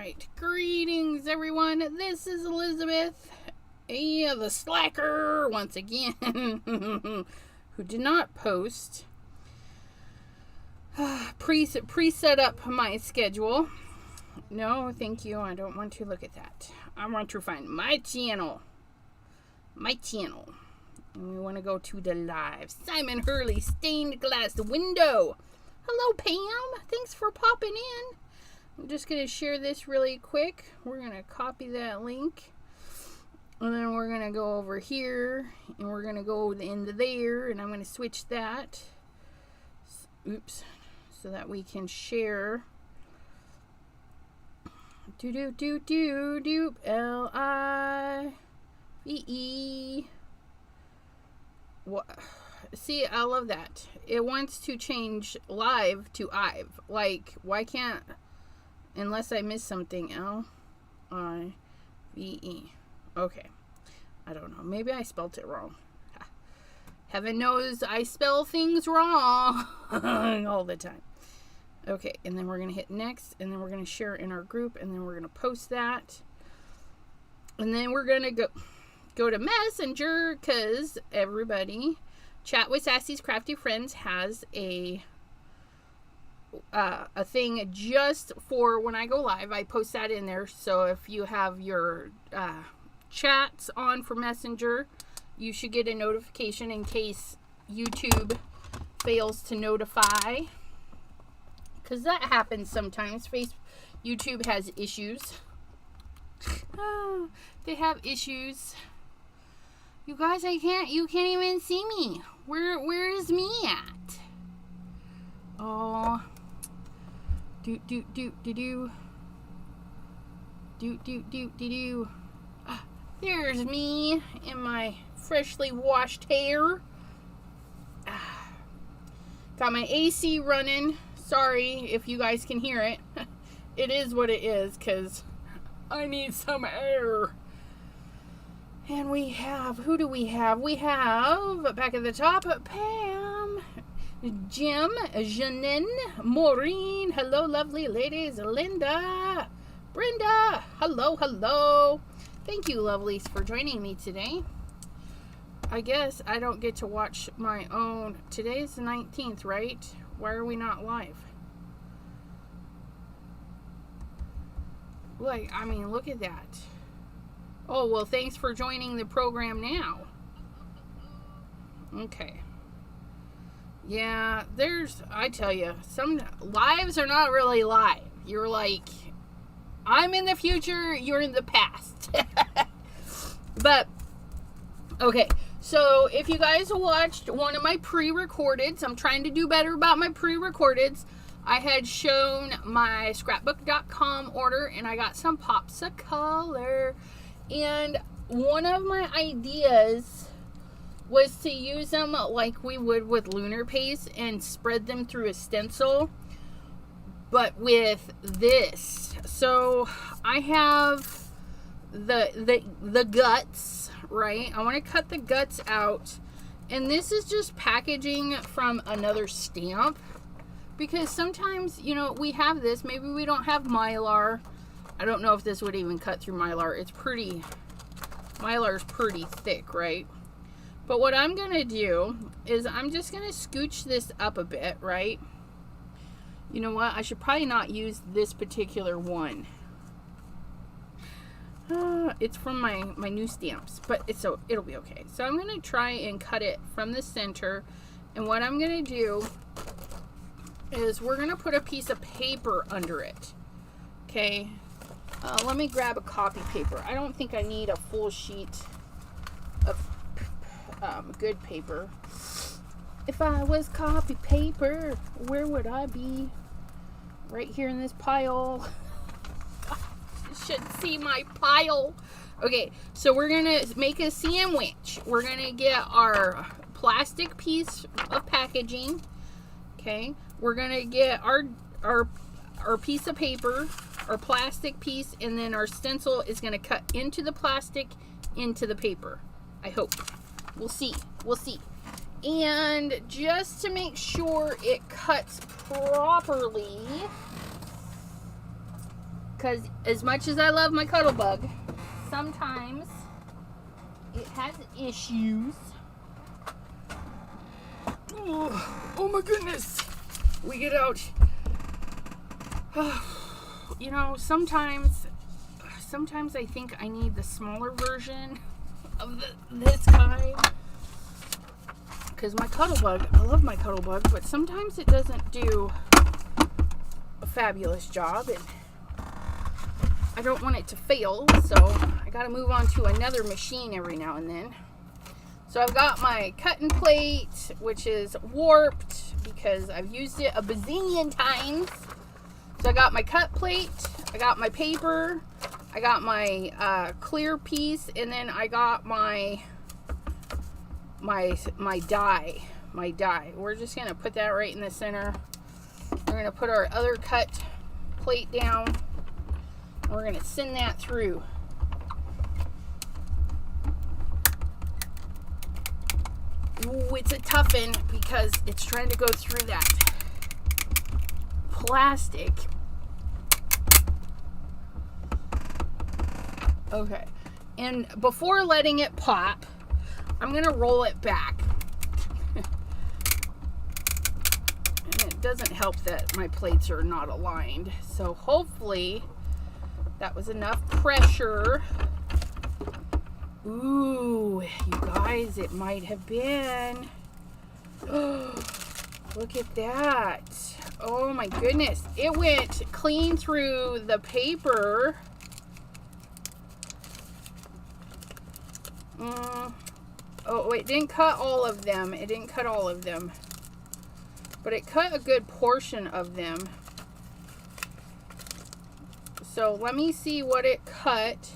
right, greetings everyone. This is Elizabeth, the slacker, once again, who did not post, pre-set up my schedule. No, thank you, I don't want to look at that. I want to find my channel. And we want to go to the live. Simon Hurley, stained glass window. Hello, Pam. Thanks for popping in. I'm just going to share this really quick. We're going to copy that link. And then we're going to go over here. And we're going to go into there. And I'm going to switch that. Oops. So that we can share. L-I-V-E. What? See, I love that. It wants to change live to Ive. Like, why can't, unless I miss something, L-I-V-E. Okay. I don't know. Maybe I spelled it wrong. Heaven knows I spell things wrong all the time. Okay, and then we're going to hit next, and then we're going to share it in our group, and then we're going to post that. And then we're going to go to Messenger, because everybody, Chat with Sassy's Crafty Friends has a thing just for when I go live. I post that in there, so if you have your chats on for Messenger, you should get a notification in case YouTube fails to notify. Because that happens sometimes. YouTube has issues. Oh, they have issues. You guys, you can't even see me. Where is me at? Oh. Do. There's me in my freshly washed hair. Got my AC running. Sorry if you guys can hear it. It is what it is, because I need some air. And we have, who do we have? We have, back at the top, Pam, Jim, Janine, Maureen, hello lovely ladies, Linda, Brenda, hello. Thank you lovelies for joining me today. I guess I don't get to watch my own. Today's the 19th, right? Why are we not live? Like, I mean, look at that. Oh, well, thanks for joining the program now. Okay. Yeah, I tell you, some lives are not really live. You're like, I'm in the future, you're in the past. But, okay. So, if you guys watched one of my pre-recordeds, I'm trying to do better about my pre-recordeds. I had shown my scrapbook.com order, and I got some pops of color. And one of my ideas was to use them like we would with lunar paste and spread them through a stencil, but with this. So, I have the guts, right? I want to cut the guts out, and this is just packaging from another stamp, because sometimes, you know, we have this, maybe we don't have Mylar. I don't know if this would even cut through Mylar. Mylar's pretty thick, right? But what I'm gonna do is I'm just gonna scooch this up a bit, right? You know what, I should probably not use this particular one. It's from my new stamps, but it'll be okay. So I'm going to try and cut it from the center, and what I'm going to do is we're going to put a piece of paper under it. Okay, let me grab a copy paper. I don't think I need a full sheet of good paper. If I was copy paper, where would I be? Right here in this pile. Should see my pile. Okay, so we're gonna make a sandwich. We're gonna get our plastic piece of packaging. Okay, we're gonna get our piece of paper, our plastic piece, and then our stencil is gonna cut into the plastic, into the paper. I hope. We'll see. And just to make sure it cuts properly, Because as much as I love my Cuttlebug, sometimes it has issues. Oh my goodness. We get out. You know, sometimes I think I need the smaller version of this guy. Because my Cuttlebug, I love my Cuttlebug, but sometimes it doesn't do a fabulous job, and I don't want it to fail, so I gotta move on to another machine every now and then. So I've got my cutting plate, which is warped because I've used it a bazillion times. So I got my cut plate, I got my paper, I got my clear piece, and then I got my die. We're just gonna put that right in the center. We're gonna put our other cut plate down. And we're gonna send that through. Ooh, it's a toughen because it's trying to go through that plastic. Okay, and before letting it pop, I'm gonna roll it back. And it doesn't help that my plates are not aligned. So hopefully that was enough pressure. Ooh, you guys, it might have been. Look at that. Oh my goodness. It went clean through the paper. Oh, it didn't cut all of them. It didn't cut all of them. But it cut a good portion of them. So let me see what it cut.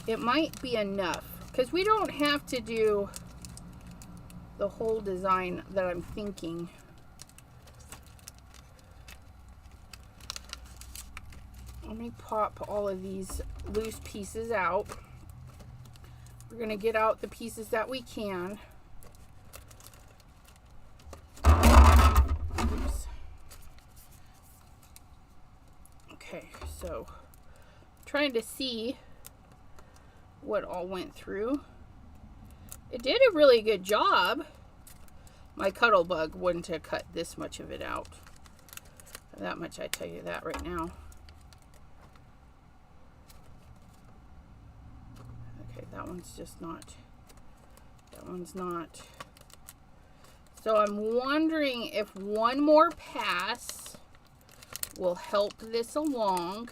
It might be enough, because we don't have to do the whole design that I'm thinking. Let me pop all of these loose pieces out. We're going to get out the pieces that we can. Oops. Okay, so trying to see what all went through. It did a really good job. My Cuttlebug wouldn't have cut this much of it out. That much, I tell you that right now. Okay, that one's just not. That one's not. So I'm wondering if one more pass will help this along.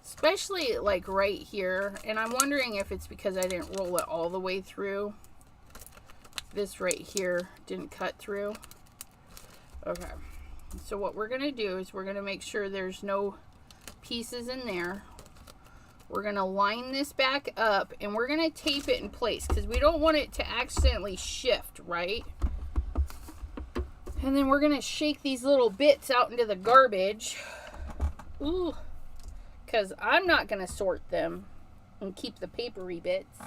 Especially like right here, and I'm wondering if it's because I didn't roll it all the way through. This right here didn't cut through. Okay, so what we're gonna do is we're gonna make sure there's no pieces in there. We're gonna line this back up and we're gonna tape it in place because we don't want it to accidentally shift, right? And then we're gonna shake these little bits out into the garbage. Ooh. Because I'm not going to sort them and keep the papery bits.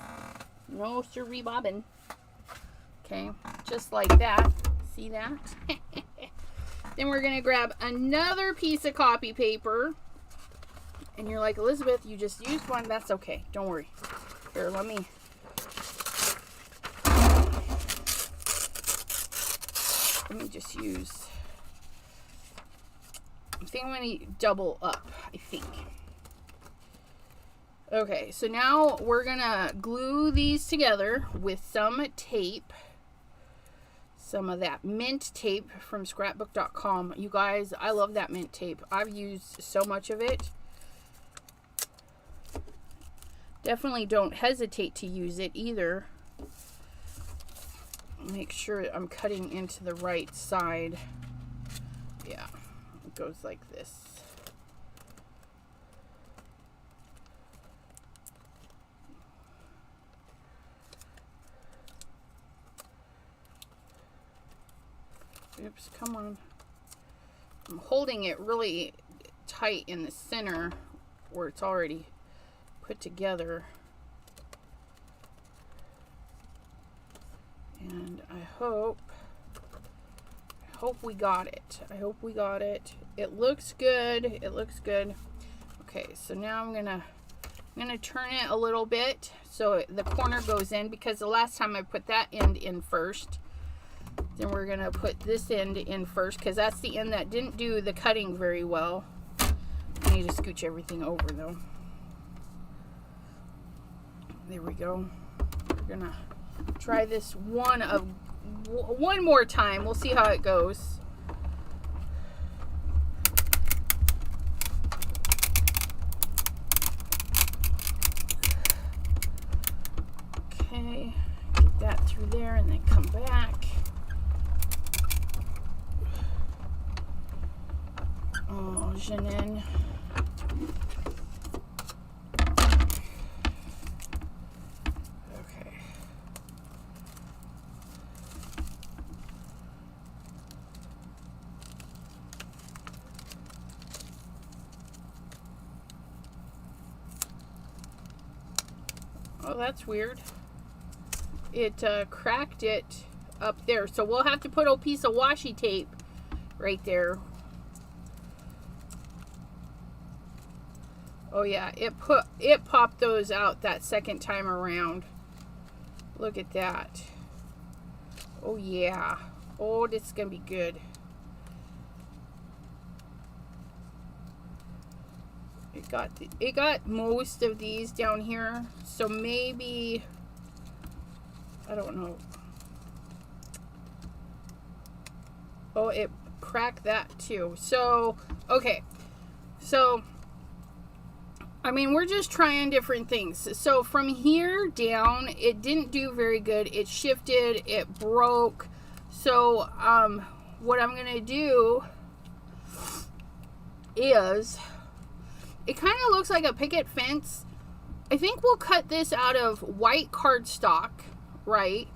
No siree bobbin. Okay, just like that. See that? Then we're going to grab another piece of copy paper. And you're like, Elizabeth, you just used one. That's okay. Don't worry. Here, let me just use. I think I'm going to double up, I think. Okay, so now we're gonna glue these together with some tape. Some of that mint tape from scrapbook.com. You guys, I love that mint tape. I've used so much of it. Definitely don't hesitate to use it either. Make sure I'm cutting into the right side. Yeah, it goes like this. Oops, come on. I'm holding it really tight in the center where it's already put together. And I hope hope we got it. I hope we got it. It looks good. It looks good. Okay, so now I'm gonna turn it a little bit so the corner goes in, because the last time I put that end in first. Then we're gonna put this end in first, because that's the end that didn't do the cutting very well. I need to scooch everything over though. There we go. We're gonna try this one more time. We'll see how it goes. Okay, get that through there and then come back. Oh, Jeanine. Okay. Oh, that's weird. It cracked it up there. So we'll have to put a piece of washi tape right there. Oh yeah, it popped those out that second time around. Look at that. Oh yeah. Oh, this is gonna be good. It got most of these down here, so maybe, I don't know. Oh, it cracked that too. So okay, so I mean, we're just trying different things. So from here down, it didn't do very good. It shifted, it broke. So what I'm gonna do is, it kind of looks like a picket fence. I think we'll cut this out of white cardstock, right?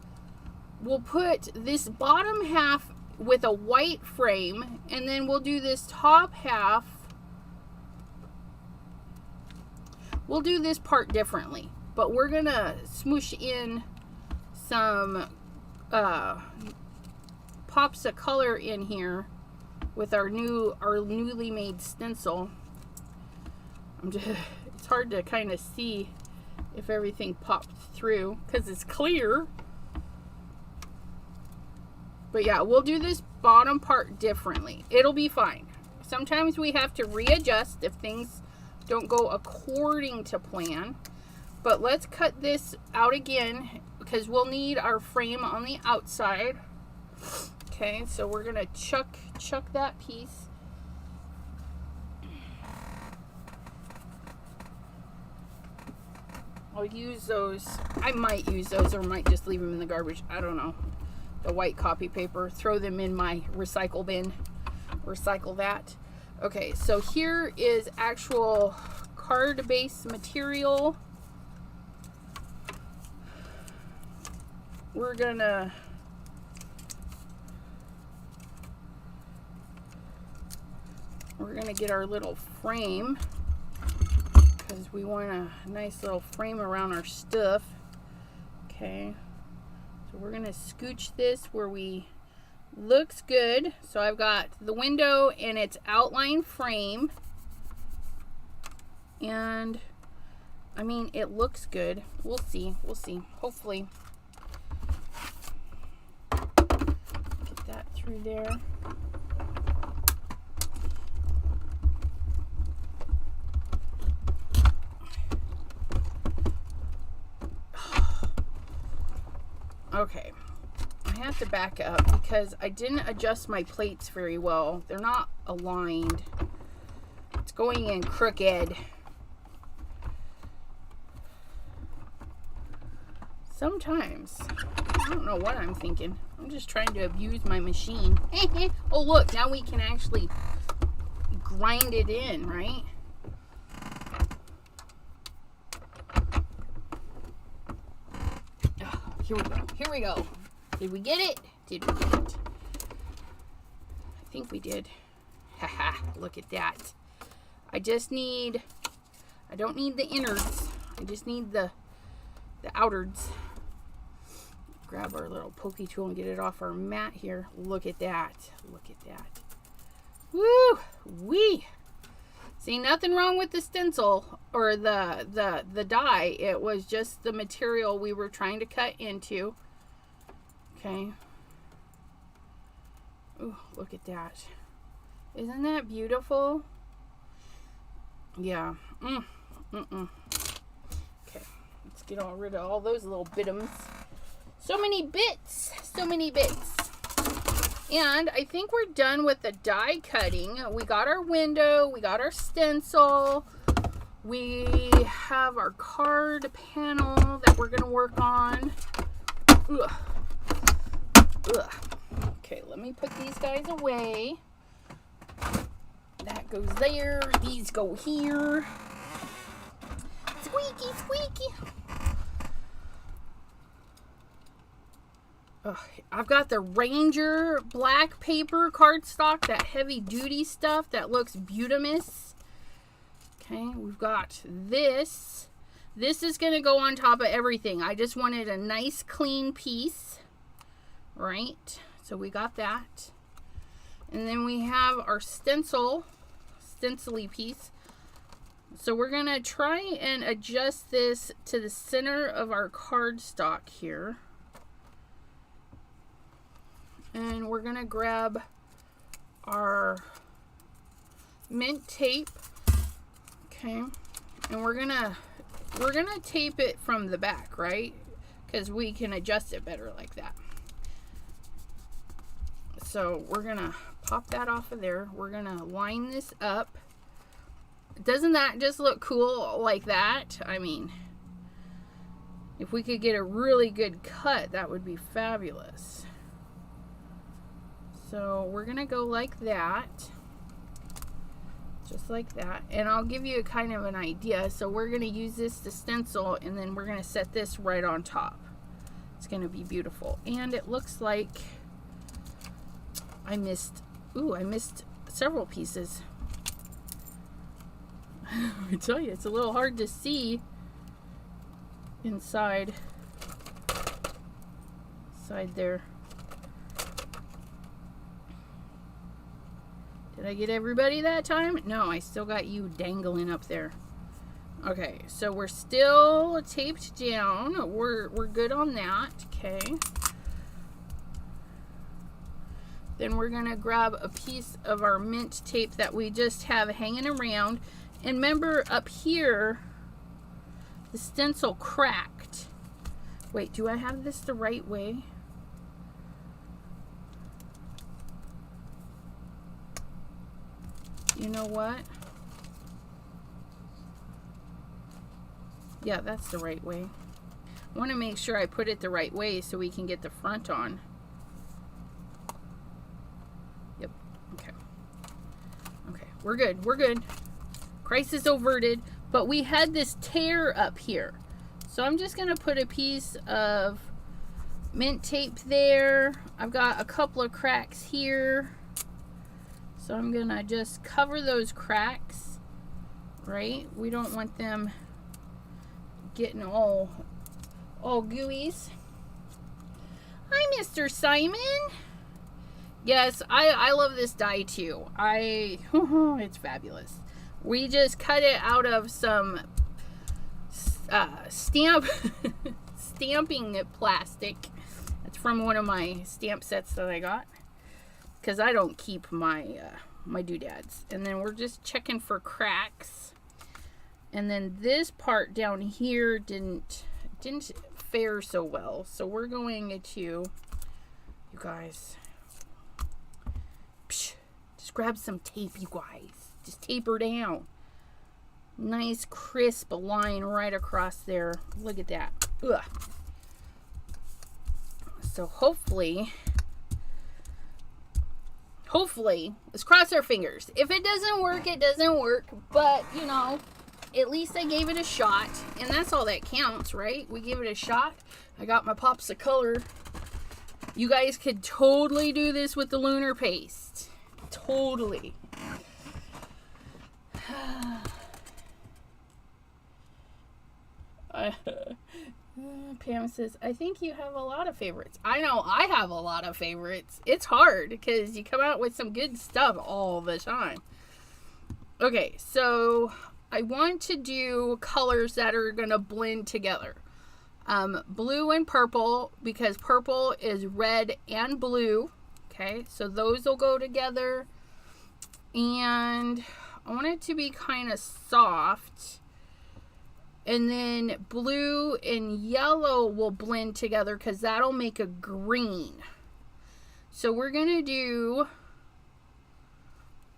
We'll put this bottom half with a white frame, and then we'll do this top half. We'll do this part differently, but we're gonna smoosh in some pops of color in here with our newly made stencil. It's hard to kind of see if everything popped through because it's clear. But yeah, we'll do this bottom part differently. It'll be fine. Sometimes we have to readjust if things don't go according to plan. But let's cut this out again because we'll need our frame on the outside. Okay, so we're gonna chuck that piece. I'll use those. I might use those or might just leave them in the garbage. I don't know. The white copy paper. Throw them in my recycle bin. Recycle that. Okay, so here is actual card base material. We're gonna get our little frame because we want a nice little frame around our stuff. Okay, so we're gonna scooch this where we looks good. So I've got the window and its outline frame, and I mean, it looks good. We'll see. Hopefully get that through there. Okay, I have to back up because I didn't adjust my plates very well. They're not aligned. It's going in crooked. Sometimes. I don't know what I'm thinking. I'm just trying to abuse my machine. Oh look, now we can actually grind it in, right? Here we go. Did we get it? Did we get it? I think we did. Haha, look at that. I don't need the innards. I just need the outards. grab our little pokey tool and get it off our mat here. Look at that. Look at that. Woo! Wee! See, nothing wrong with the stencil or the die. It was just the material we were trying to cut into. Okay. Ooh, look at that. Isn't that beautiful? Yeah. Okay. Let's get rid of all those little bitums. So many bits. So many bits. And I think we're done with the die cutting. We got our window. We got our stencil. We have our card panel that we're going to work on. Ugh. Ugh. Okay, let me put these guys away. That goes there. These go here. Squeaky, squeaky. Ugh, I've got the Ranger black paper cardstock, that heavy duty stuff that looks beautimous. Okay, we've got this. This is going to go on top of everything. I just wanted a nice clean piece. Right, so we got that. And then we have our stencily piece. So we're going to try and adjust this to the center of our cardstock here. And we're going to grab our mint tape. Okay. And we're going to tape it from the back, right? Because we can adjust it better like that. So we're going to pop that off of there. We're going to line this up. Doesn't that just look cool like that? I mean, if we could get a really good cut, that would be fabulous. So we're going to go like that. Just like that. And I'll give you a kind of an idea. So we're going to use this to stencil, and then we're going to set this right on top. It's going to be beautiful. And it looks like I missed several pieces. I tell you, it's a little hard to see inside there. Did I get everybody that time? No, I still got you dangling up there. Okay, so we're still taped down. We're good on that. Okay. Then we're going to grab a piece of our mint tape that we just have hanging around. And remember, up here, the stencil cracked. Wait, do I have this the right way? You know what? Yeah, that's the right way. I want to make sure I put it the right way so we can get the front on. Yep. Okay. Okay, we're good. We're good. Crisis averted. But we had this tear up here. So I'm just going to put a piece of mint tape there. I've got a couple of cracks here. So I'm going to just cover those cracks, right? We don't want them getting all gooeys. Hi, Mr. Simon. Yes, I love this die too. It's fabulous. We just cut it out of some stamping plastic. That's from one of my stamp sets that I got. Because I don't keep my my doodads. And then we're just checking for cracks. And then this part down here didn't fare so well. So we're going to, you guys, just grab some tape, you guys. Just tape her down. Nice crisp line right across there. Look at that. Ugh. So hopefully, let's cross our fingers. If it doesn't work, it doesn't work. But, you know, at least I gave it a shot. And that's all that counts, right? We gave it a shot. I got my pops of color. You guys could totally do this with the lunar paste. Totally. Pam says, I think you have a lot of favorites. I know I have a lot of favorites. It's hard because you come out with some good stuff all the time. Okay, so I want to do colors that are going to blend together. Blue and purple, because purple is red and blue. Okay, so those will go together. And I want it to be kind of soft. And then blue and yellow will blend together because that'll make a green. So we're going to do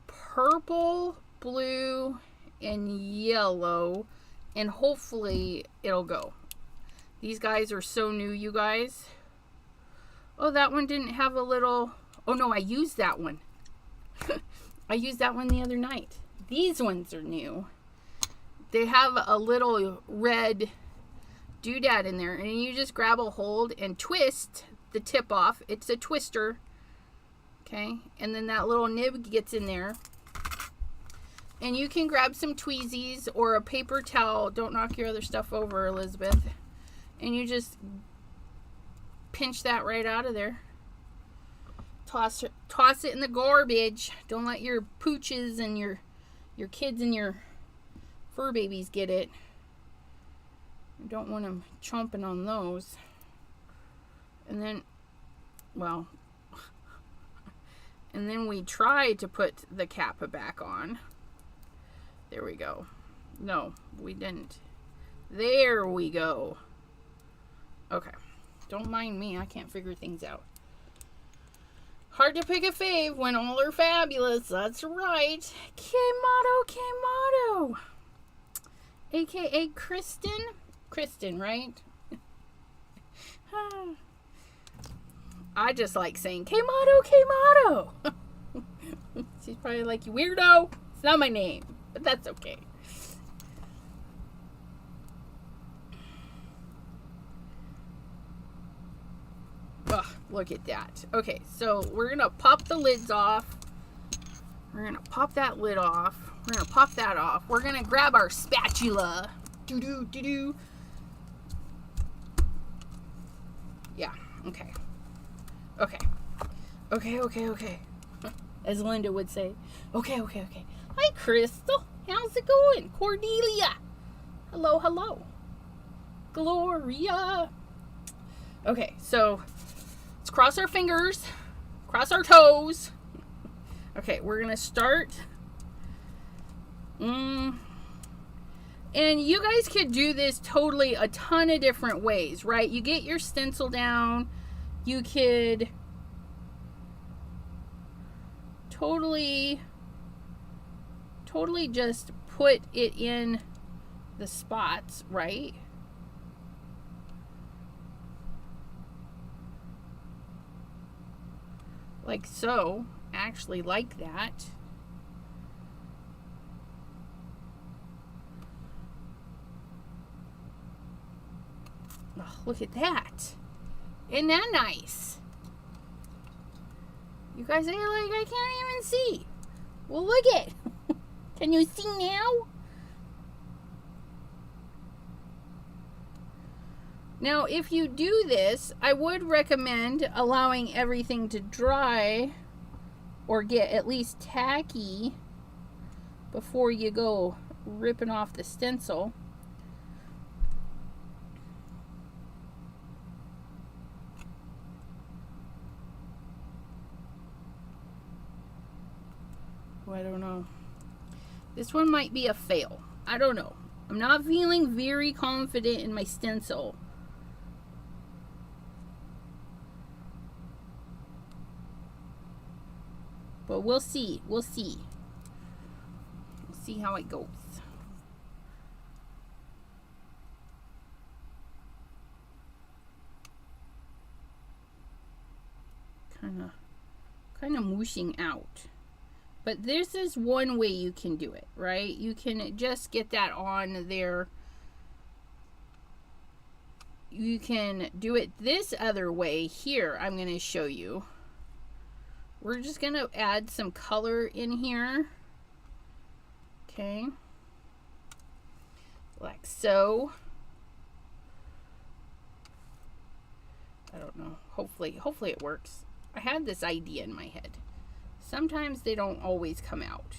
purple, blue, and yellow. And hopefully it'll go. These guys are so new, you guys. Oh, that one didn't have a little... Oh, no, I used that one. I used that one the other night. These ones are new. They have a little red doodad in there. And you just grab a hold and twist the tip off. It's a twister. Okay. And then that little nib gets in there. And you can grab some tweezies or a paper towel. Don't knock your other stuff over, Elizabeth. And you just pinch that right out of there. Toss it in the garbage. Don't let your pooches and your kids and your fur babies get it. You don't want them chomping on those. And then, well, and then we try to put the cap back on. There we go. No, we didn't. There we go. Okay. Don't mind me. I can't figure things out. Hard to pick a fave when all are fabulous. That's right. K-Motto. AKA Kristen. Kristen, right? I just like saying K-Motto. She's probably like, you weirdo. It's not my name. But that's okay. Oh, look at that. Okay, so we're going to pop the lids off. We're going to pop that lid off. We're going to pop that off. We're going to grab our spatula. Do-do. Yeah, okay. Okay. As Linda would say. Okay. Hi, Crystal. How's it going? Cordelia. Hello. Gloria. Okay, so let's cross our fingers, cross our toes. Okay, we're going to start. And you guys could do this totally a ton of different ways, right? You get your stencil down. You could totally just put it in the spots, right? Like so, actually like that. Oh, look at that. Isn't that nice? You guys are like, I can't even see. Well, look it. Can you see now? Now, if you do this, I would recommend allowing everything to dry or get at least tacky before you go ripping off the stencil. I don't know. This one might be a fail. I don't know. I'm not feeling very confident in my stencil. But we'll see. We'll see how it goes. Kind of mooshing out. But this is one way you can do it, right? You can just get that on there. You can do it this other way here. I'm going to show you. We're just going to add some color in here. Okay. Like so. Hopefully it works. I had this idea in my head. Sometimes they don't always come out,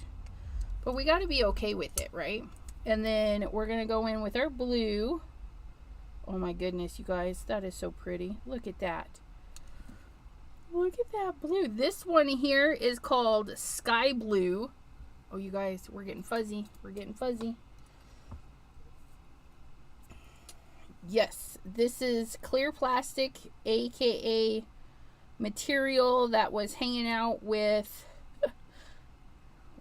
but we got to be okay with it, right? And then we're going to go in with our blue. Oh my goodness, you guys, that is so pretty. Look at that. Look at that blue. This one here is called Sky Blue. Oh, you guys, we're getting fuzzy. We're getting fuzzy. Yes, this is clear plastic, aka material that was hanging out with...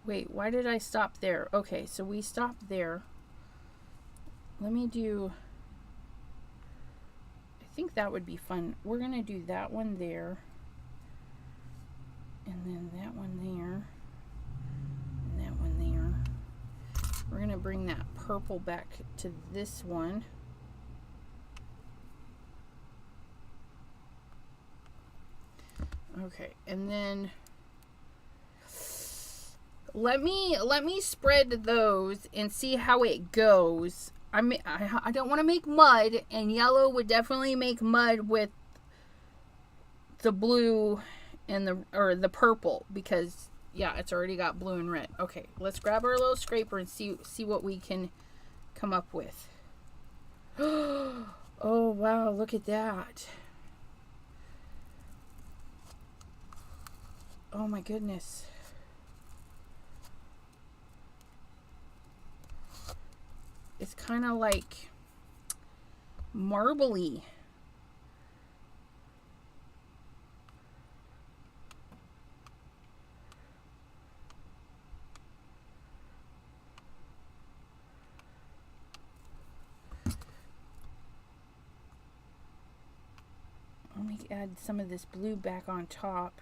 Wait, why did I stop there? Okay, so we stopped there. Let me do... I think that would be fun. We're going to do that one there. And then that one there. And that one there. We're going to bring that purple back to this one. Okay, and then let me spread those and see how it goes. I don't want to make mud, and yellow would definitely make mud with the blue and the purple, because yeah, it's already got blue and red. Okay, let's grab our little scraper and see what we can come up with. Oh wow, look at that. Oh my goodness. It's kind of like marbly. Let me add some of this blue back on top.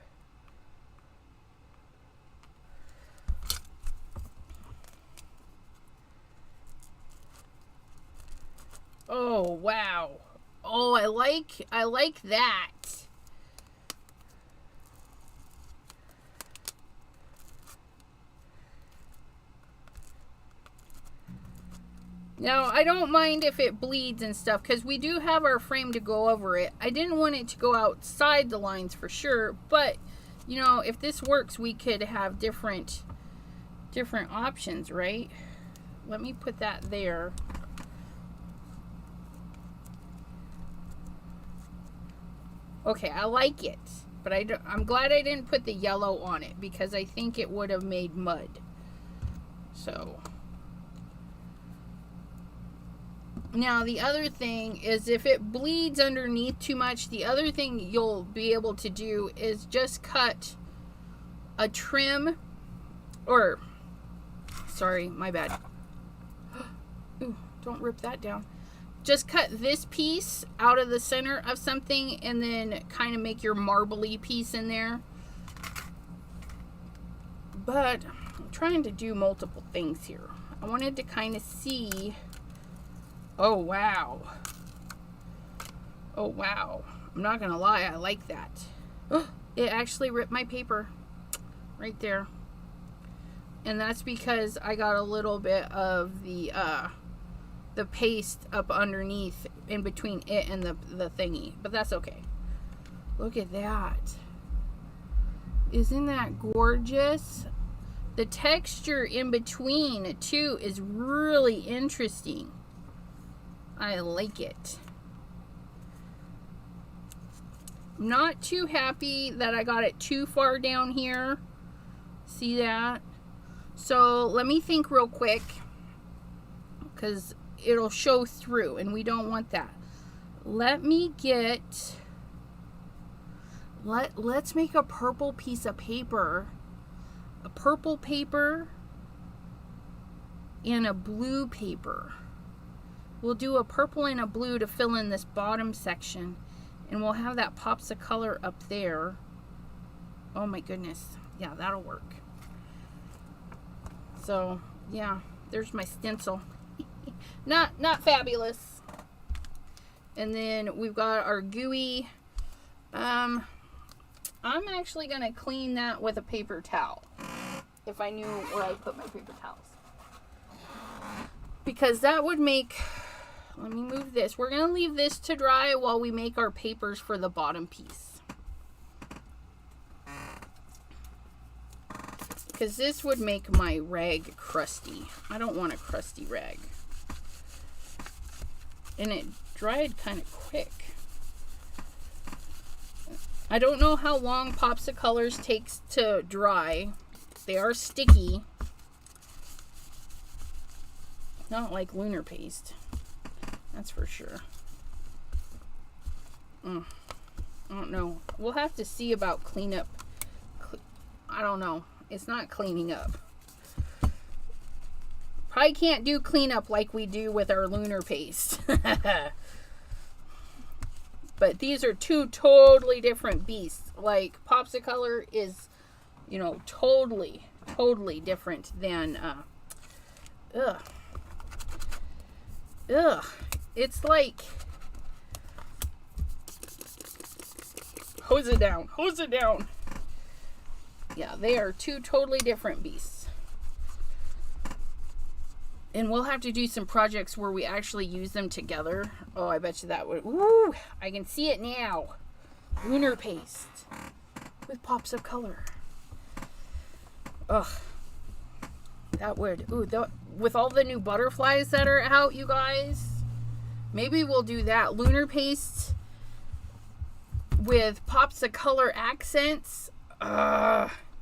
Oh wow. Oh, I like that. Now, I don't mind if it bleeds and stuff, because we do have our frame to go over it. I didn't want it to go outside the lines for sure, but you know, if this works, we could have different options, right? Let me put that there. Okay, I like it, but I'm glad I didn't put the yellow on it, because I think it would have made mud. So now the other thing is, if it bleeds underneath too much, the other thing you'll be able to do is just cut a trim, or sorry, my bad. Ooh, don't rip that down. Just cut this piece out of the center of something and then kind of make your marbly piece in there. But I'm trying to do multiple things here. I wanted to kind of see. Oh, wow. Oh, wow. I'm not going to lie, I like that. Oh, it actually ripped my paper right there. And that's because I got a little bit of the paste up underneath in between it and the thingy, but that's okay. Look at that. Isn't that gorgeous? The texture in between too is really interesting. I like it. I'm not too happy that I got it too far down here. See that? So let me think real quick, because it'll show through and we don't want that. Let me get, let's make a purple piece of paper, a purple paper and a blue paper. We'll do a purple and a blue to fill in this bottom section, and we'll have that pops of color up there. Oh my goodness, yeah, that'll work. So yeah, there's my stencil. Not fabulous. And then we've got our gooey. I'm actually gonna clean that with a paper towel, if I knew where I put my paper towels, because that would make let me move this. We're going to leave this to dry while we make our papers for the bottom piece. Because this would make my rag crusty. I don't want a crusty rag. And it dried kind of quick. I don't know how long Pops of Colors takes to dry. They are sticky. Not like lunar paste. That's for sure. I don't know. We'll have to see about cleanup. I don't know. It's not cleaning up. Probably can't do cleanup like we do with our lunar paste. But these are two totally different beasts. Like Pops of Color is, you know, totally different than it's like hose it down. Yeah, they are two totally different beasts. And we'll have to do some projects where we actually use them together. Oh, I bet you that would... Woo! I can see it now. Lunar paste with Pops of Color. Ugh. That would... Ooh, with all the new butterflies that are out, you guys, maybe we'll do that. Lunar paste with Pops of Color accents.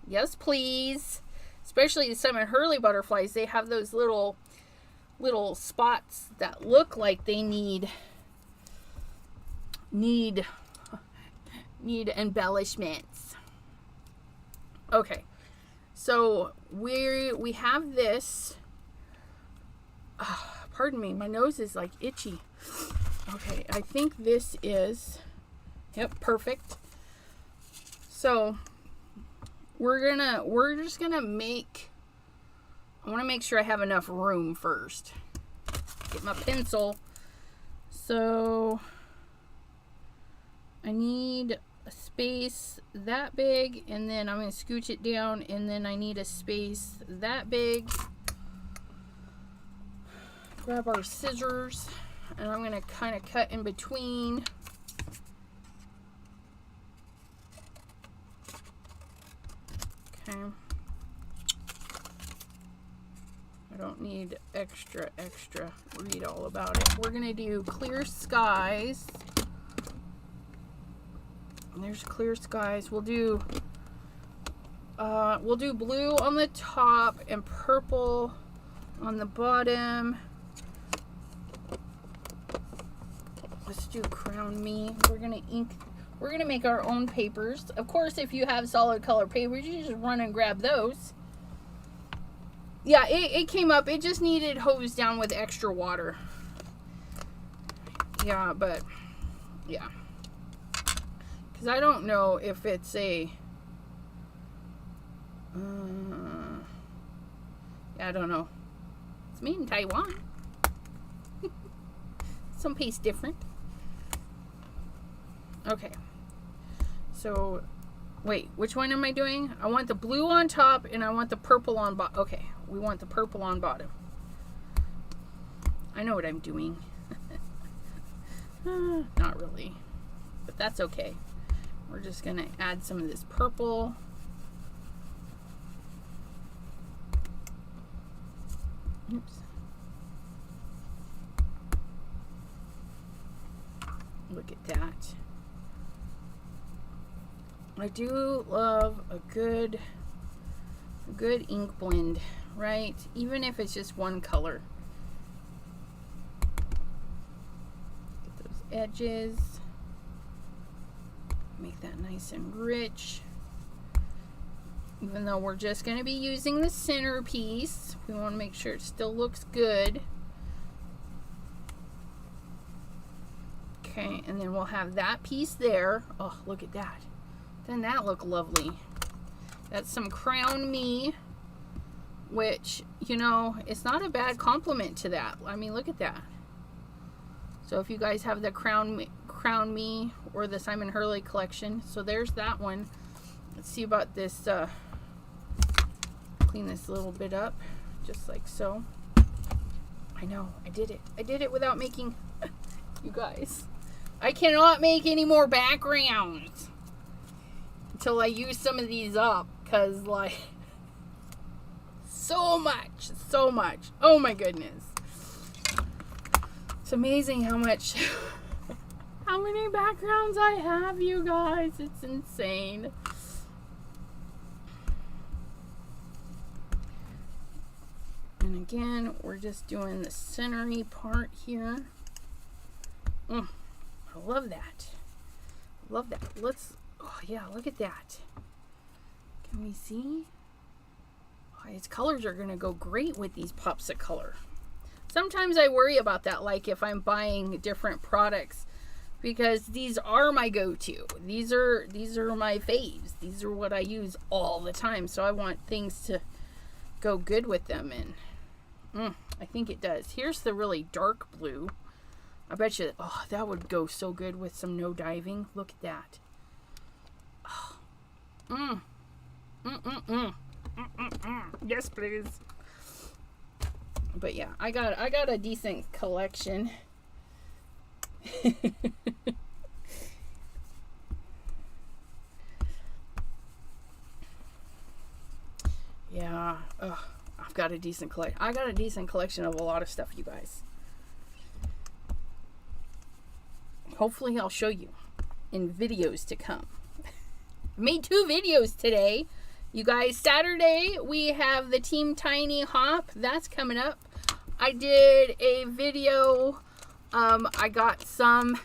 Yes, please. Especially the Simon Hurley butterflies. They have those little spots that look like they need embellishments. Okay, so we have this. Pardon me, my nose is like itchy. Okay, I think this is, yep, perfect. So we're just gonna make, I want to make sure I have enough room first. Get my pencil. So I need a space that big, and then I'm going to scooch it down, and then I need a space that big. Grab our scissors, and I'm going to kind of cut in between. Okay. I don't need extra. Read all about it. We're going to do clear skies. And there's clear skies. We'll do blue on the top and purple on the bottom. Let's do Crown Me. We're going to make our own papers. Of course, if you have solid color papers, you just run and grab those. Yeah, it came up. It just needed hosed down with extra water. Yeah, but yeah. Because I don't know if it's a... yeah, I don't know. It's made in Taiwan. Some paste different. Okay. So, wait, which one am I doing? I want the blue on top and I want the purple on bottom. Okay, we want the purple on bottom. I know what I'm doing. Not really, but that's okay. We're just gonna add some of this purple. Oops. Look at that. I do love a good ink blend, right? Even if it's just one color. Get those edges. Make that nice and rich. Even though we're just going to be using the centerpiece, we want to make sure it still looks good. Okay, and then we'll have that piece there. Oh, look at that. Doesn't that look lovely? That's some Crown Me, which, you know, it's not a bad compliment to that. I mean, look at that. So if you guys have the Crown Me or the Simon Hurley collection, so there's that one. Let's see about this. Clean this a little bit up, just like so. I I know, I did it. I did it without making, you guys. I cannot make any more backgrounds until I use some of these up, because like, so much. Oh my goodness. It's amazing how many backgrounds I have, you guys. It's insane. And again, we're just doing the centery part here. I love that. Love that. Oh yeah, look at that. Can we see? Oh, its colors are gonna go great with these pops of color. Sometimes I worry about that, like if I'm buying different products, because these are my go-to. These are my faves. These are what I use all the time. So I want things to go good with them, and I think it does. Here's the really dark blue. I bet you, oh, that would go so good with some no diving. Look at that. Yes, please. But yeah, I got a decent collection. Yeah, I've got a decent collection. I got a decent collection of a lot of stuff, you guys. Hopefully I'll show you in videos to come. Made 2 videos today. You guys, Saturday we have the Team Tiny Hop. That's coming up. I did a video. I got some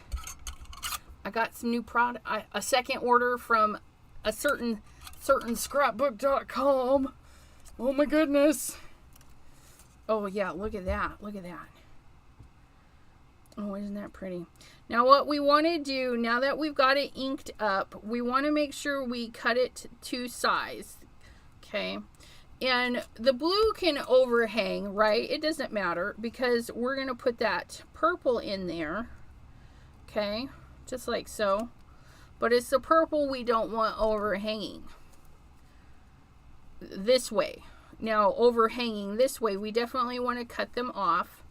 new product. A second order from a certain Scrapbook.com. Oh my goodness. Oh yeah, look at that. Look at that. Oh, isn't that pretty? Now what we want to do, now that we've got it inked up, we want to make sure we cut it to size. Okay. And the blue can overhang, right? It doesn't matter, because we're going to put that purple in there. Okay. Just like so. But it's the purple we don't want overhanging. This way. Now overhanging this way, we definitely want to cut them off.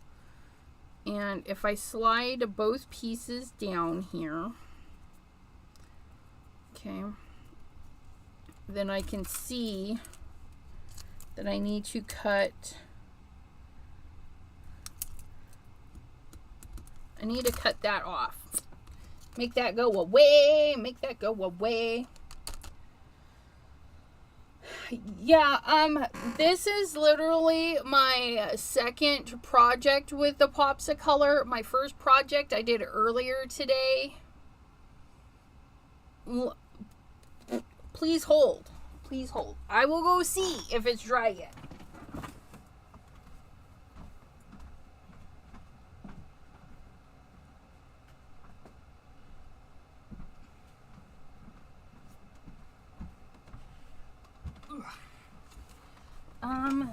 And if I slide both pieces down here, okay, then I can see that I need to cut, that off. Make that go away, make that go away. Yeah, this is literally my second project with the pops of color. My first project I did earlier today. Please hold. Please hold. I will go see if it's dry yet.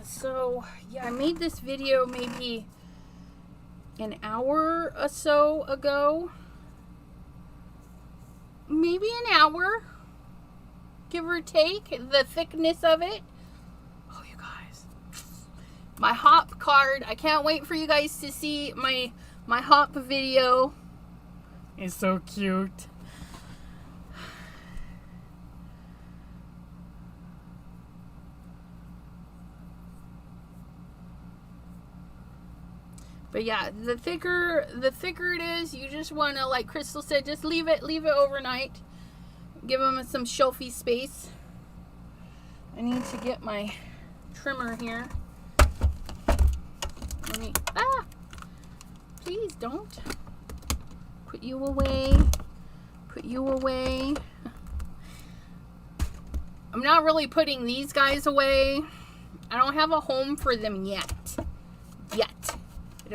So yeah, I made this video maybe an hour or so ago. Maybe an hour, give or take, the thickness of it. Oh, you guys. My hop card. I can't wait for you guys to see my hop video. It's so cute. But yeah, the thicker it is, you just want to, like Crystal said, just leave it overnight. Give them some shelfie space. I need to get my trimmer here. Please don't. Put you away. Put you away. I'm not really putting these guys away. I don't have a home for them yet. I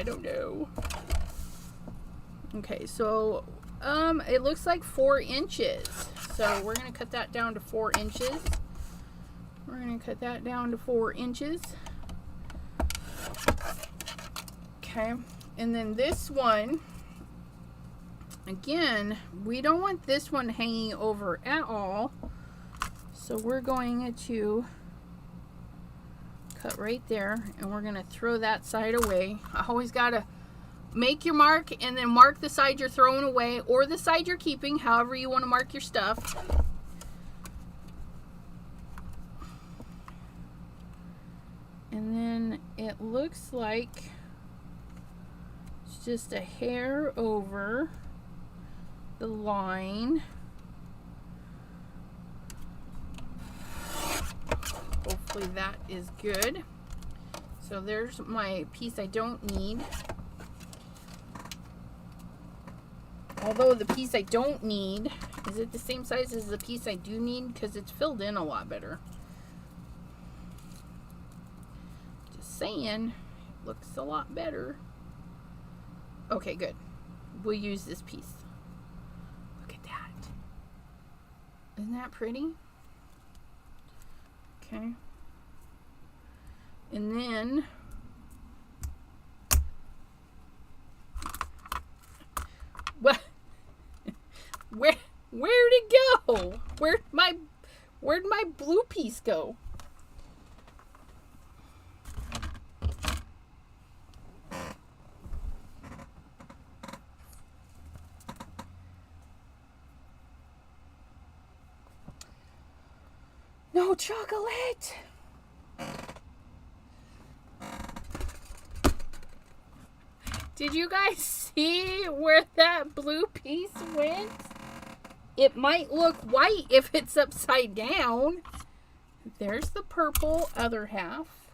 don't know. Okay, so it looks like 4 inches. So we're going to cut that down to 4 inches. Okay, and then this one, again, we don't want this one hanging over at all. So we're going to cut right there, and we're gonna throw that side away. I always gotta make your mark and then mark the side you're throwing away or the side you're keeping, however you want to mark your stuff. And then it looks like it's just a hair over the line. Hopefully that is good. So there's my piece I don't need. Although the piece I don't need, is it the same size as the piece I do need? Because it's filled in a lot better. Just saying, it looks a lot better. Okay, good. We'll use this piece. Look at that. Isn't that pretty? Okay. And then what? Where'd it go? Where'd my blue piece go? No chocolate. Did you guys see where that blue piece went? It might look white if it's upside down. There's the purple other half.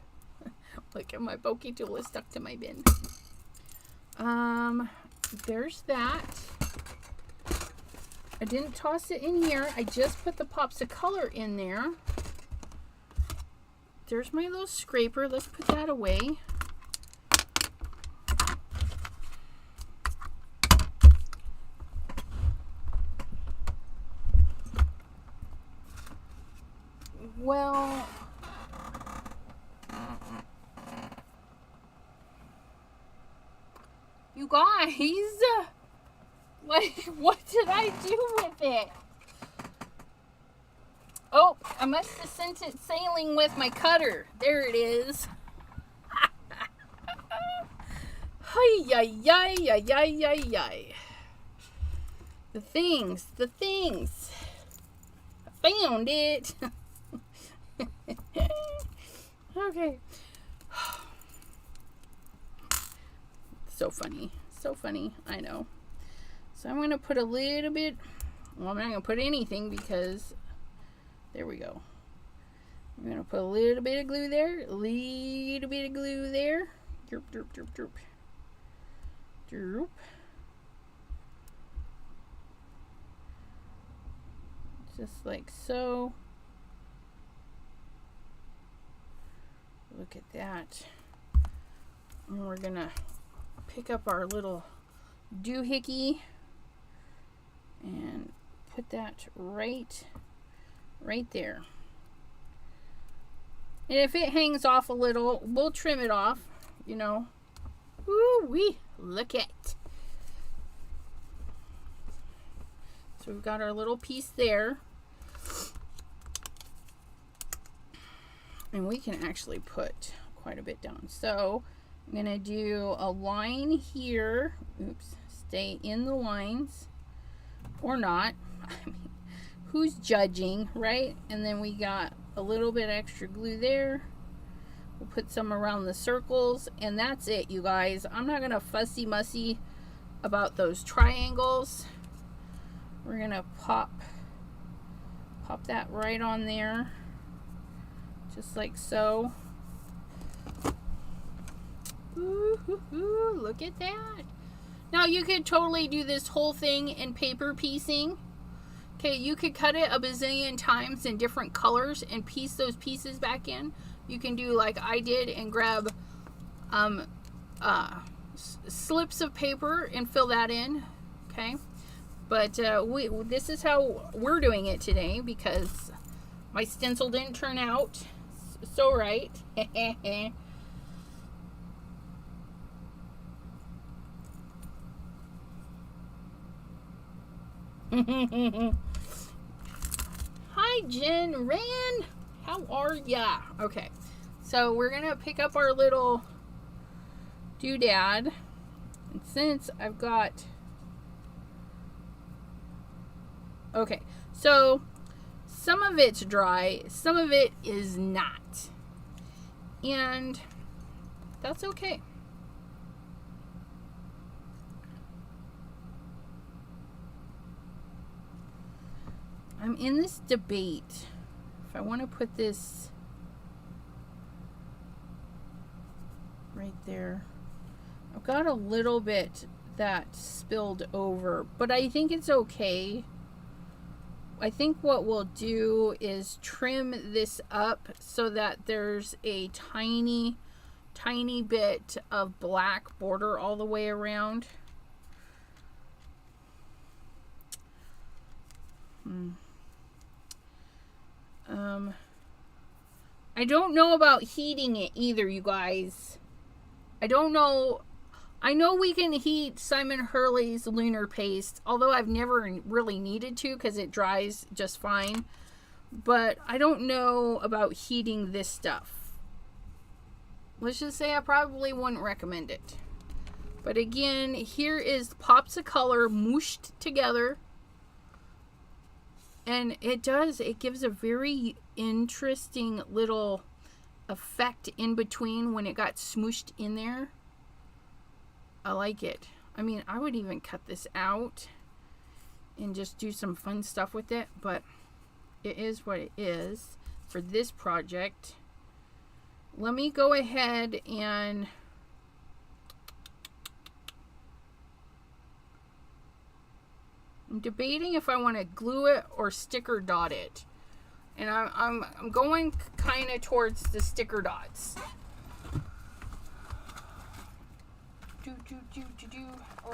Look at my bokeh tool is stuck to my bin. There's that. I didn't toss it in here. I just put the pops of color in there. There's my little scraper. Let's put that away. Well, you guys, like, what did I do with it? Oh, I must have sent it sailing with my cutter. There it is. Hi, yi, yi, yi, yi, yi, yi. The things. I found it. Okay. So funny, I know. So I'm going to put a little bit, well, I'm not going to put anything because, there we go. I'm going to put a little bit of glue there, a little bit of glue there. Droop, droop, droop, droop. Droop. Just like so. Look at that. And we're going to pick up our little doohickey and put that right there. And if it hangs off a little, we'll trim it off, you know. Woo-wee, look at. So we've got our little piece there. And we can actually put quite a bit down. So I'm going to do a line here. Oops, stay in the lines or not. I mean, who's judging, right? And then we got a little bit extra glue there. We'll put some around the circles, and that's it, you guys. I'm not going to fussy mussy about those triangles. We're going to pop that right on there. Just like so. Ooh, look at that. Now you could totally do this whole thing in paper piecing. Okay, you could cut it a bazillion times in different colors and piece those pieces back in. You can do like I did and grab slips of paper and fill that in. Okay, but this is how we're doing it today because my stencil didn't turn out so right. Hi, Jen Ran. How are ya? Okay, So we're going to pick up our little doodad. And since I've got... Okay, so some of it's dry, some of it is not. And that's okay. I'm in this debate if I want to put this right there. I've got a little bit that spilled over, but I think it's okay. I think what we'll do is trim this up so that there's a tiny bit of black border all the way around. I don't know about heating it either, you guys. I don't know. I know we can heat Simon Hurley's lunar paste, although I've never really needed to because it dries just fine. But I don't know about heating this stuff. Let's just say I probably wouldn't recommend it. But again, here is pops of color mooshed together. And it gives a very interesting little effect in between when it got smooshed in there. I like it. I mean, I would even cut this out and just do some fun stuff with it, but it is what it is for this project. Let me go ahead and I'm debating if I want to glue it or sticker dot it. And I'm going kind of towards the sticker dots.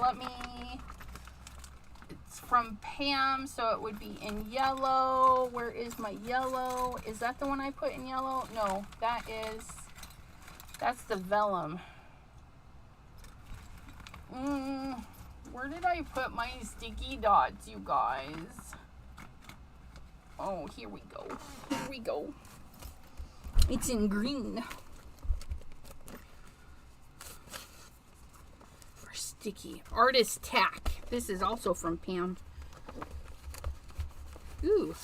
Let me, it's from Pam, so it would be in yellow. Where is my yellow? Is that the one I put in yellow? No, that's the vellum. Where did I put my sticky dots, you guys? Oh, here we go. Here we go. It's in green. Or sticky. Artist Tack. This is also from Pam. Ooh.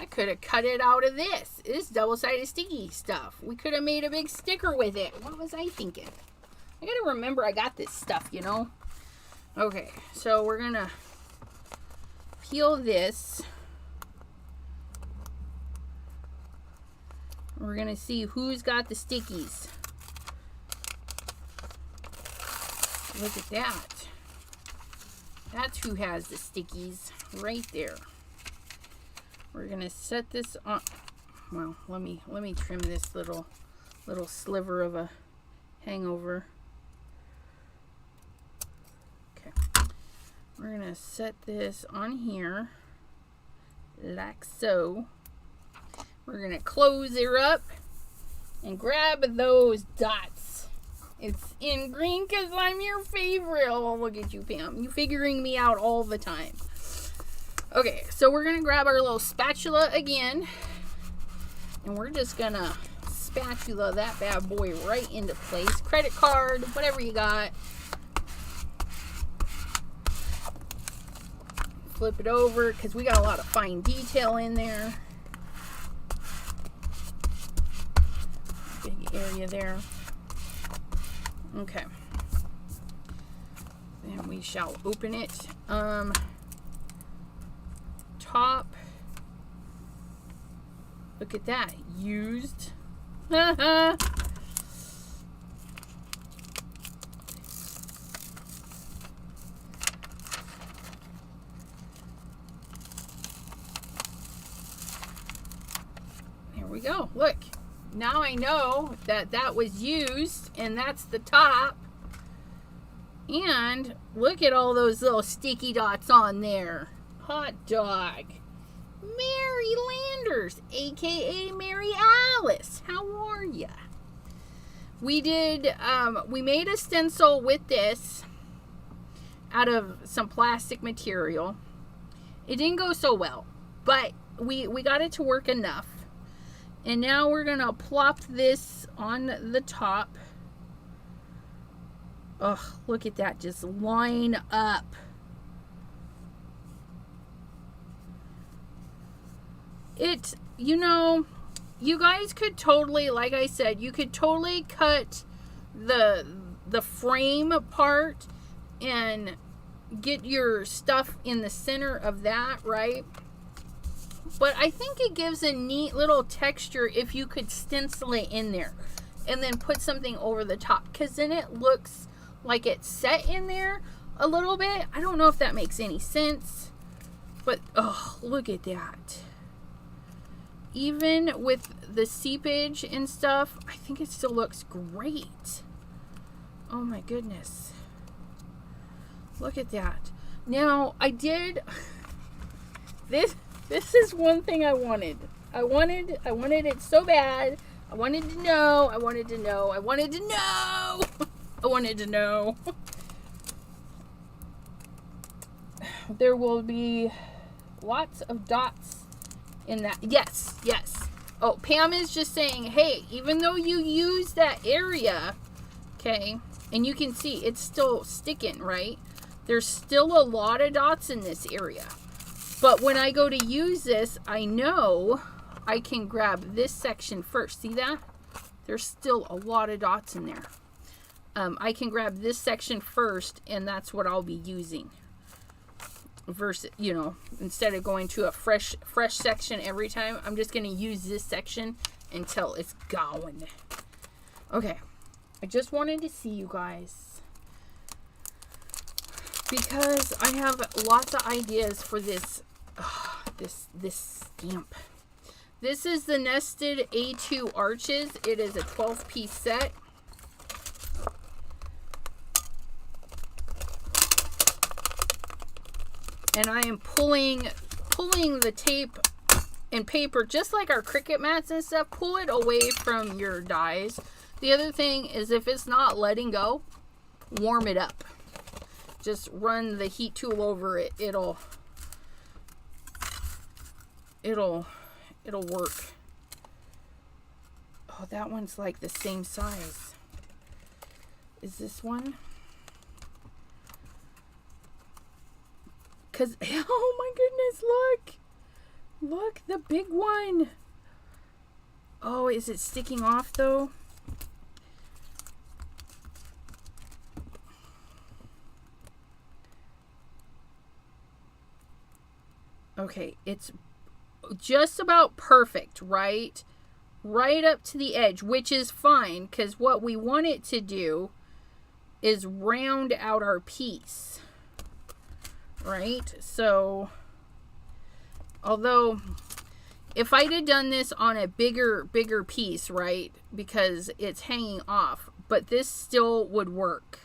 I could have cut it out of this. This double-sided sticky stuff. We could have made a big sticker with it. What was I thinking? I gotta remember I got this stuff, you know? Okay, so we're gonna peel this. We're gonna see who's got the stickies. Look at that. That's who has the stickies right there. We're gonna set this on. Well, let me trim this little sliver of a hangover. Okay. We're gonna set this on here like so. We're gonna close her up and grab those dots. It's in green because I'm your favorite. Oh, look at you, Pam. You figuring me out all the time. Okay, so we're gonna grab our little spatula again, and we're just gonna spatula that bad boy right into place. Credit card, whatever you got. Flip it over because we got a lot of fine detail in there. Big area there. Okay. Then we shall open it. Top. Look at that. Used. There we go. Look. Now I know that that was used, and that's the top. And look at all those little sticky dots on there. Hot dog. Mary Landers, aka Mary Alice. How are ya? We did, we made a stencil with this out of some plastic material. It didn't go so well, but we got it to work enough. And now we're going to plop this on the top. Oh, look at that. Just line up. It, you know, you guys could totally, like I said, you could totally cut the frame part and get your stuff in the center of that, right? But I think it gives a neat little texture if you could stencil it in there and then put something over the top, because then it looks like it's set in there a little bit. I don't know if that makes any sense, but oh, look at that. Even with the seepage and stuff, I think it still looks great. Oh my goodness. Look at that. Now, I did this is one thing I wanted. I wanted it so bad. I wanted to know. I wanted to know. I wanted to know. I wanted to know. There will be lots of dots in that. Yes, yes. Oh, Pam is just saying, hey, even though you use that area, okay, and you can see it's still sticking, right? There's still a lot of dots in this area. But when I go to use this, I know I can grab this section first. See that? There's still a lot of dots in there. I can grab this section first, and that's what I'll be using. Versus, you know, instead of going to a fresh section every time, I'm just going to use this section until it's gone. Okay. I just wanted to see you guys, because I have lots of ideas for this this stamp. This is the Nested A2 Arches. It is a 12-piece set. And I am pulling the tape and paper, just like our Cricut mats and stuff. Pull it away from your dies. The other thing is, if it's not letting go, warm it up. Just run the heat tool over it. It'll work. Oh, that one's like the same size. Is this one? Cause, oh my goodness, look, the big one. Oh, is it sticking off though? Okay, it's just about perfect, right? Right up to the edge, which is fine, because what we want it to do is round out our piece, right? So, although if I'd have done this on a bigger piece, right, because it's hanging off, but this still would work.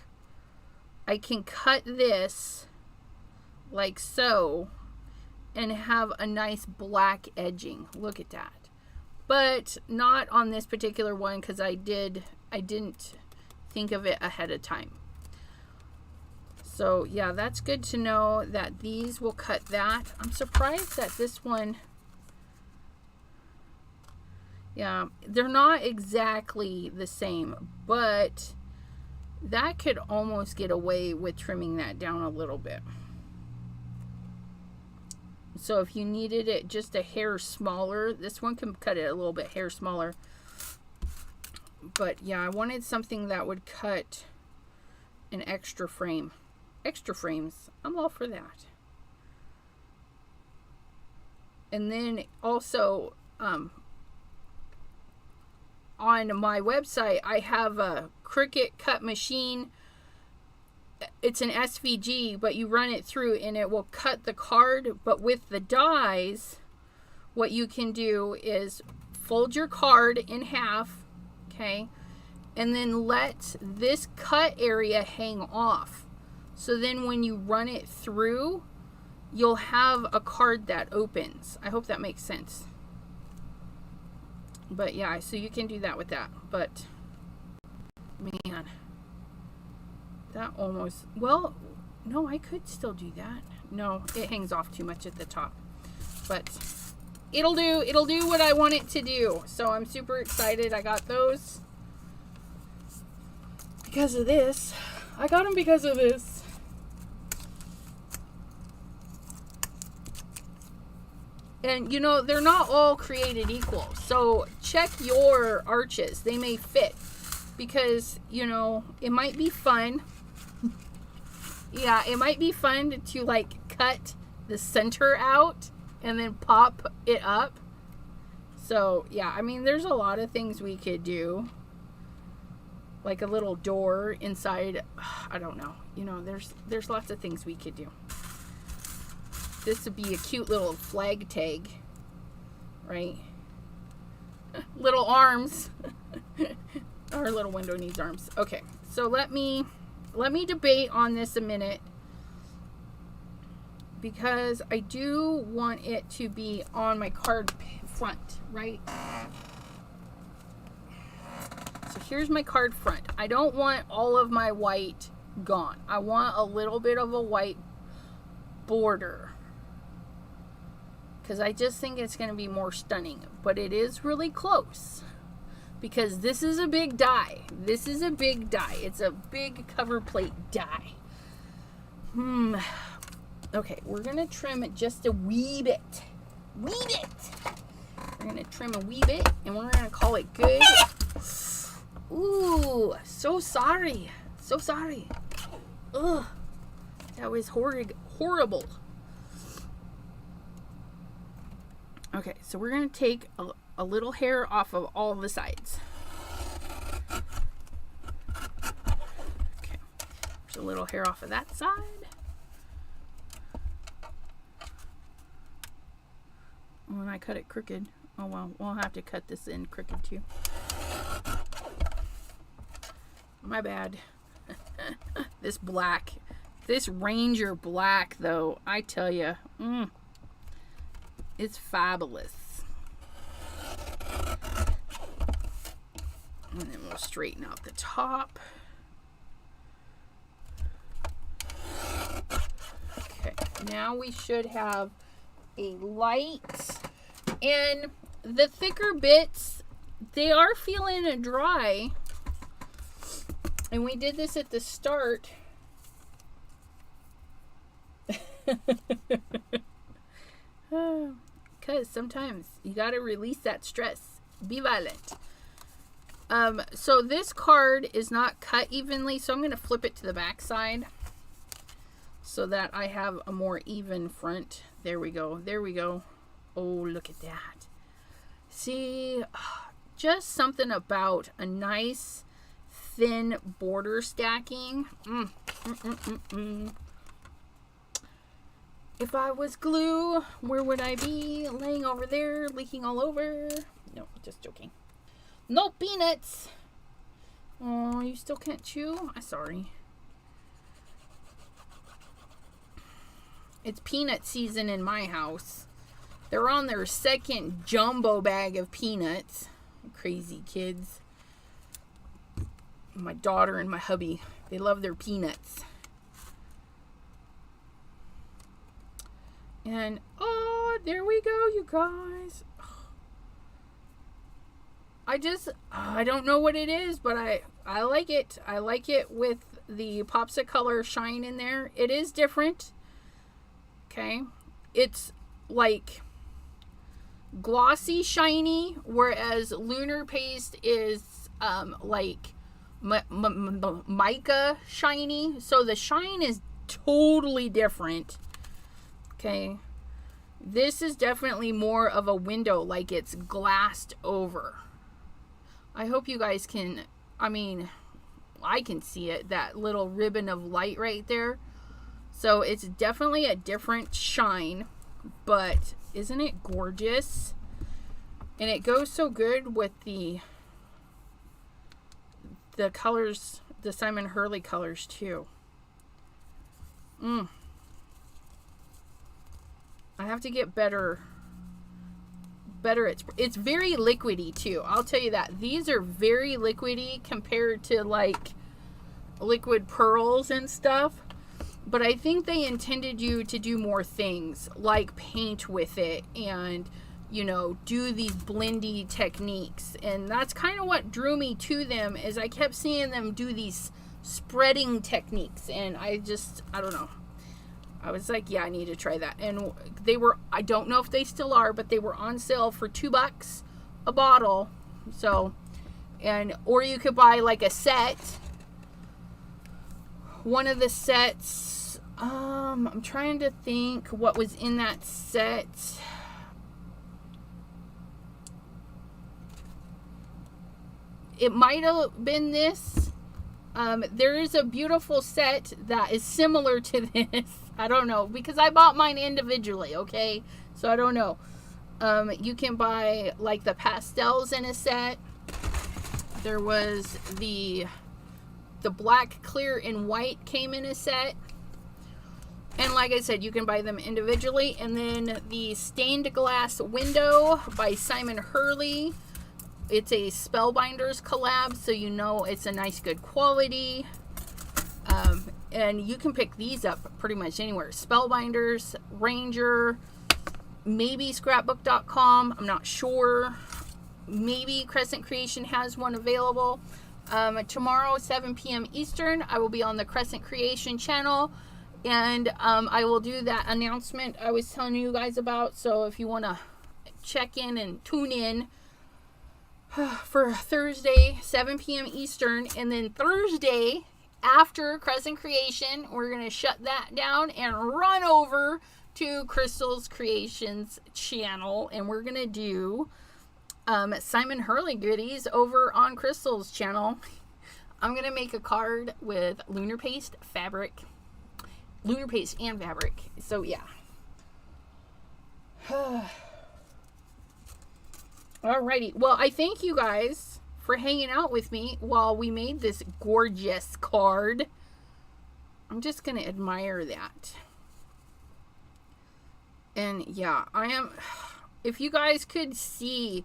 I can cut this like so and have a nice black edging. Look at that. But not on this particular one, because I didn't think of it ahead of time. So yeah, that's good to know that these will cut that. I'm surprised that this one, yeah, they're not exactly the same, but that could almost get away with trimming that down a little bit. So if you needed it just a hair smaller, this one can cut it a little bit hair smaller. But yeah, I wanted something that would cut an extra frame. Extra frames, I'm all for that. And then also on my website, I have a Cricut cut machine. It's an SVG, but you run it through and it will cut the card. But with the dies, what you can do is fold your card in half, okay, and then let this cut area hang off. So then when you run it through, you'll have a card that opens. I hope that makes sense. But yeah, so you can do that with that. But man, that almost, well, no, I could still do that. No, it hangs off too much at the top. But it'll do what I want it to do. So I'm super excited. I got those because of this. I got them because of this. And you know, they're not all created equal. So check your arches. They may fit because, you know, it might be fun. Yeah, it might be fun to like cut the center out and then pop it up. So yeah, I mean, there's a lot of things we could do. Like a little door inside. I don't know. You know, there's lots of things we could do. This would be a cute little flag tag, right? Little arms. Our little window needs arms. Okay, so let me debate on this a minute, because I do want it to be on my card front, right? So here's my card front. I don't want all of my white gone. I want a little bit of a white border, because I just think it's going to be more stunning. But it is really close, because this is a big die. This is a big die. It's a big cover plate die. Okay, we're going to trim it just a wee bit. Wee bit. We're going to trim a wee bit, and we're going to call it good. Ooh, so sorry. So sorry. Ugh. That was horrible. Okay, so we're going to take a little hair off of all the sides. Okay, there's a little hair off of that side. When I cut it crooked, oh well, we'll have to cut this in crooked too. My bad. This black, this Ranger black though, I tell you, it's fabulous. And then we'll straighten out the top. Okay, now we should have a light, and the thicker bits, they are feeling dry, and we did this at the start. Because sometimes you got to release that stress. Be violent. So this card is not cut evenly, so I'm going to flip it to the back side so that I have a more even front. There we go. There we go. Oh, look at that. See, just something about a nice thin border stacking. If I was glue, where would I be? Laying over there, leaking all over. No, just joking. No peanuts. Oh, you still can't chew? I'm sorry. It's peanut season in my house. They're on their second jumbo bag of peanuts. Crazy kids. My daughter and my hubby, they love their peanuts. And, oh, there we go, you guys. I don't know what it is, but I like it. I like it with the pops of color shine in there. It is different. Okay. It's like glossy shiny, whereas lunar paste is like mica shiny. So the shine is totally different. Okay. This is definitely more of a window, like it's glassed over. I hope you guys can, I mean, I can see it, that little ribbon of light right there. So it's definitely a different shine, but isn't it gorgeous? And it goes so good with the colors, the Simon Hurley colors too. I have to get better. It's very liquidy too. I'll tell you that. These are very liquidy compared to like liquid pearls and stuff. But I think they intended you to do more things like paint with it and you know, do these blendy techniques. And that's kind of what drew me to them, is I kept seeing them do these spreading techniques, and I don't know. I was like, yeah, I need to try that. And they were, I don't know if they still are, but they were on sale for $2 a bottle. So, or you could buy like a set. One of the sets, I'm trying to think what was in that set. It might have been this. There is a beautiful set that is similar to this. I don't know, because I bought mine individually, okay? So I don't know. You can buy like the pastels in a set. There was the black, clear, and white came in a set. And like I said, you can buy them individually. And then the stained glass window by Simon Hurley. It's a Spellbinders collab, so you know it's a nice, good quality. And you can pick these up pretty much anywhere. Spellbinders, Ranger, maybe Scrapbook.com. I'm not sure. Maybe Crescent Creation has one available. Tomorrow, 7 p.m. Eastern, I will be on the Crescent Creation channel. And I will do that announcement I was telling you guys about. So if you want to check in and tune in for Thursday, 7 p.m. Eastern. And then Thursday, after Crescent Creation, we're going to shut that down and run over to Crystal's Creations channel. And we're going to do Simon Hurley goodies over on Crystal's channel. I'm going to make a card with lunar paste and fabric. So yeah. Alrighty. Well, I thank you guys for hanging out with me while we made this gorgeous card. I'm just going to admire that. And yeah, if you guys could see,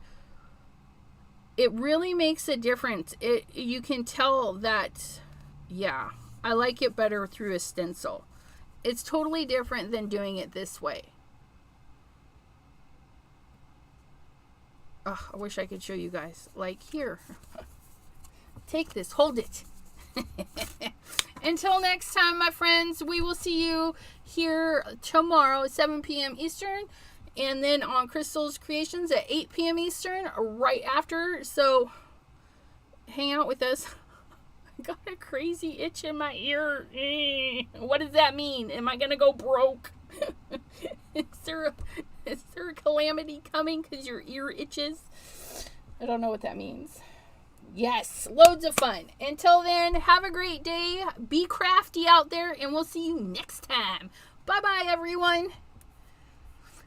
it really makes a difference. You can tell that, yeah, I like it better through a stencil. It's totally different than doing it this way. Oh, I wish I could show you guys. Like, here. Take this. Hold it. Until next time, my friends, we will see you here tomorrow at 7 p.m. Eastern. And then on Crystal's Creations at 8 p.m. Eastern, right after. So, hang out with us. I got a crazy itch in my ear. What does that mean? Am I going to go broke? Is there a calamity coming because your ear itches? I don't know what that means. Yes, loads of fun. Until then, have a great day. Be crafty out there, and we'll see you next time. Bye-bye, everyone.